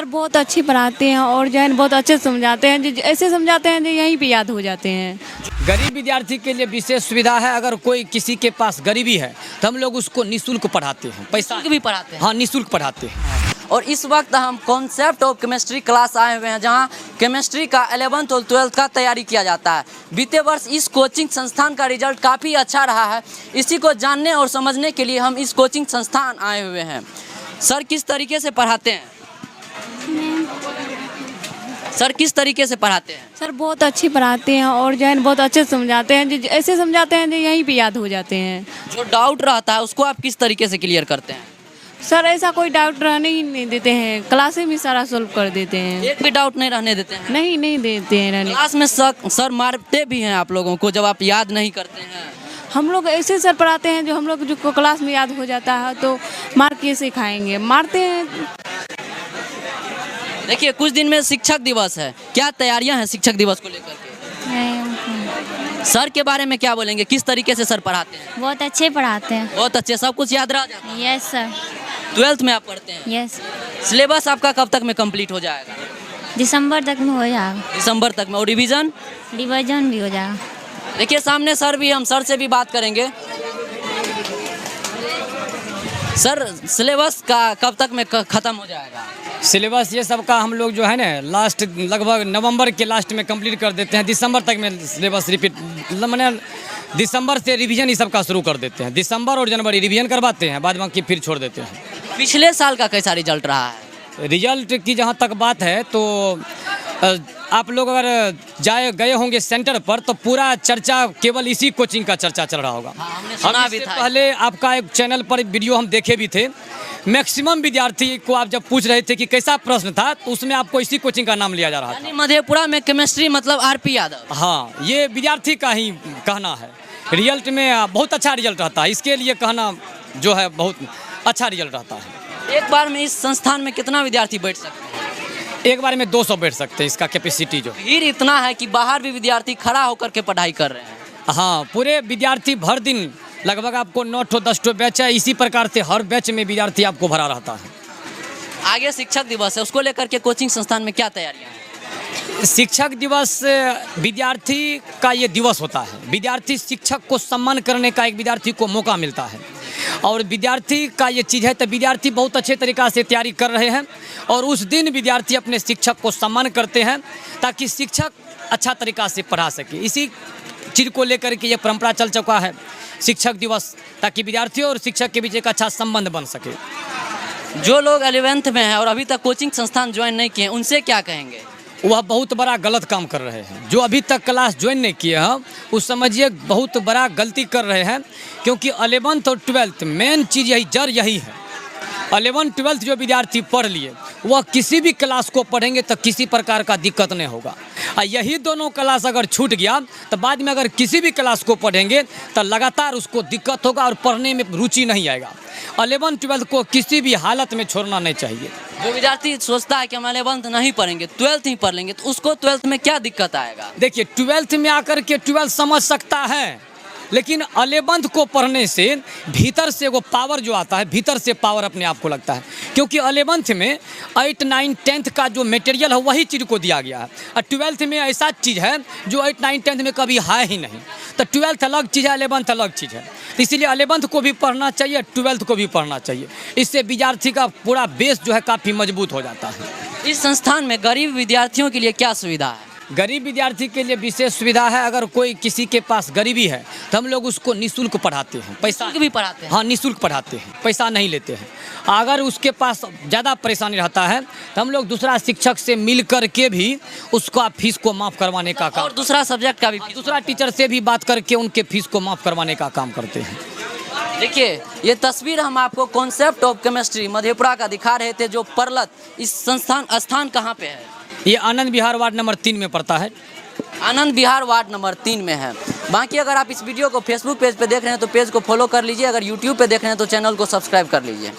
Sir बहुत अच्छी पढ़ाते हैं और जो है बहुत अच्छे से समझाते हैं, जो ऐसे समझाते हैं जो यहीं पे याद हो जाते हैं। गरीब विद्यार्थी के लिए विशेष सुविधा है। अगर कोई किसी के पास गरीबी है तो हम लोग उसको निःशुल्क पढ़ाते हैं, पैसा भी पढ़ाते हैं। हाँ, निःशुल्क पढ़ाते हैं। और इस वक्त हम कॉन्सेप्ट ऑफ केमिस्ट्री क्लास आए हुए हैं, जहां केमिस्ट्री का 11th और 12th का तैयारी किया जाता है। बीते वर्ष इस कोचिंग संस्थान का रिजल्ट काफ़ी अच्छा रहा है। इसी को जानने और समझने के लिए हम इस कोचिंग संस्थान आए हुए हैं। सर किस तरीके से पढ़ाते हैं? सर किस तरीके से पढ़ाते हैं? सर बहुत अच्छी पढ़ाते हैं और जो है बहुत अच्छे से समझाते हैं, जो ऐसे समझाते हैं जो यहीं पे याद हो जाते हैं। जो डाउट रहता है उसको आप किस तरीके से क्लियर करते हैं? सर ऐसा कोई डाउट रहने ही नहीं देते हैं, क्लासे में सारा सोल्व कर देते हैं। एक भी डाउट नहीं रहने देते हैं? नहीं देते हैं रहने। क्लास में सर मारते भी हैं आप लोगों को जब आप याद नहीं करते हैं? हम लोग ऐसे सर पढ़ाते हैं जो हम लोग जो क्लास में याद हो जाता है तो मार कैसे खाएंगे, मारते हैं। देखिए कुछ दिन में शिक्षक दिवस है, क्या तैयारियां हैं शिक्षक दिवस को लेकर के? सर के बारे में क्या बोलेंगे, किस तरीके से सर पढ़ाते हैं? बहुत अच्छे पढ़ाते हैं। बहुत अच्छे, सब कुछ याद रह जाता है? Yes sir. 12th में आप पढ़ते हैं? यस। सिलेबस आपका कब तक में कंप्लीट हो जाएगा? दिसंबर तक में हो जाएगा। दिसंबर तक में। और रिवीजन? रिवीजन भी हो जाएगा। देखिए सामने सर भी, हम सर से भी बात करेंगे। सर सिलेबस का कब तक में ख़त्म हो जाएगा? सिलेबस ये सब का हम लोग जो है ना लास्ट लगभग नवंबर के लास्ट में कंप्लीट कर देते हैं। दिसंबर तक में सिलेबस रिपीट, मैंने दिसंबर से रिवीजन ही सब का शुरू कर देते हैं। दिसंबर और जनवरी रिवीजन करवाते हैं, बाद बाकी फिर छोड़ देते हैं। पिछले साल का कैसा रिजल्ट रहा है? रिजल्ट की जहाँ तक बात है तो आप लोग अगर गए होंगे सेंटर पर तो पूरा चर्चा केवल इसी कोचिंग का चर्चा चल रहा होगा। हमने सुना भी था। पहले आपका एक चैनल पर वीडियो हम देखे भी थे। मैक्सिमम विद्यार्थी को आप जब पूछ रहे थे कि कैसा प्रश्न था तो उसमें आपको इसी कोचिंग का नाम लिया जा रहा था। मधेपुरा में केमिस्ट्री मतलब आरपी यादव। हाँ, ये विद्यार्थी का ही कहना है। रिजल्ट में बहुत अच्छा रिजल्ट रहता है, इसके लिए कहना जो है बहुत अच्छा रिजल्ट रहता है। एक बार में इस संस्थान में कितना विद्यार्थी बैठ सकते हैं? एक बार में 200 बैठ सकते हैं, इसका कैपेसिटी जो। भीड़ इतना है कि बाहर भी विद्यार्थी खड़ा होकर के पढ़ाई कर रहे हैं। हाँ, पूरे विद्यार्थी भर दिन लगभग आपको 9-10 बैच है। इसी प्रकार से हर बैच में विद्यार्थी आपको भरा रहता है। आगे शिक्षक दिवस है, उसको लेकर के कोचिंग संस्थान में क्या तैयारियां हैं? शिक्षक दिवस विद्यार्थी का ये दिवस होता है। विद्यार्थी शिक्षक को सम्मान करने का एक विद्यार्थी को मौका मिलता है और विद्यार्थी का ये चीज़ है। तो विद्यार्थी बहुत अच्छे तरीक़ा से तैयारी कर रहे हैं और उस दिन विद्यार्थी अपने शिक्षक को सम्मान करते हैं ताकि शिक्षक अच्छा तरीक़ा से पढ़ा सके। इसी चीज़ को लेकर के ये परंपरा चल चुका है शिक्षक दिवस, ताकि विद्यार्थियों और शिक्षक के बीच एक अच्छा संबंध बन सके। जो लोग 11th में हैं और अभी तक कोचिंग संस्थान ज्वाइन नहीं किए, उनसे क्या कहेंगे? वह बहुत बड़ा गलत काम कर रहे हैं। जो अभी तक क्लास ज्वाइन नहीं किए हैं उस समझिए बहुत बड़ा गलती कर रहे हैं, क्योंकि 11th और 12th मेन चीज़ यही, जड़ यही है। 11th 12th जो विद्यार्थी पढ़ लिए वह किसी भी क्लास को पढ़ेंगे तो किसी प्रकार का दिक्कत नहीं होगा। और यही दोनों क्लास अगर छूट गया तो बाद में अगर किसी भी क्लास को पढ़ेंगे तो लगातार उसको दिक्कत होगा और पढ़ने में रुचि नहीं आएगा। 11th 12th को किसी भी हालत में छोड़ना नहीं चाहिए। जो विद्यार्थी सोचता है कि हम 11th नहीं पढ़ेंगे, 12th ही पढ़ लेंगे, तो उसको 12th में क्या दिक्कत आएगा? देखिए 12th में आकर के 12th समझ सकता है, लेकिन 11th को पढ़ने से भीतर से वो पावर जो आता है, भीतर से पावर अपने आप को लगता है। क्योंकि 11th में 8, 9, 10th का जो मटेरियल है वही चीज़ को दिया गया है और 12th में ऐसा चीज़ है जो 8, 9, 10th में कभी है ही नहीं। तो 12th अलग चीज़ है, 11th अलग चीज़ है। इसीलिए 11th को भी पढ़ना चाहिए, 12th को भी पढ़ना चाहिए। इससे विद्यार्थी का पूरा बेस जो है काफ़ी मजबूत हो जाता है। इस संस्थान में गरीब विद्यार्थियों के लिए क्या सुविधा है? गरीब विद्यार्थी के लिए विशेष सुविधा है। अगर कोई किसी के पास गरीबी है तो हम लोग उसको निःशुल्क पढ़ाते हैं, पैसा भी पढ़ाते हैं। हाँ, निःशुल्क पढ़ाते हैं, पैसा नहीं लेते हैं। अगर उसके पास ज़्यादा परेशानी रहता है तो हम लोग दूसरा शिक्षक से मिल कर के भी उसका फीस को माफ़ करवाने का काम, और दूसरा सब्जेक्ट का भी, दूसरा टीचर से भी बात करके उनके फीस को माफ़ करवाने का काम करते हैं। देखिए ये तस्वीर हम आपको कॉन्सेप्ट ऑफ केमिस्ट्री मधेपुरा का दिखा रहे थे, जो परलत इस संस्थान स्थान कहाँ पे है? ये आनंद विहार वार्ड नंबर 3 में पड़ता है। आनंद विहार वार्ड नंबर 3 में है। बाकी अगर आप इस वीडियो को फेसबुक पेज पे देख रहे हैं तो पेज को फॉलो कर लीजिए, अगर यूट्यूब पे देख रहे हैं तो चैनल को सब्सक्राइब कर लीजिए।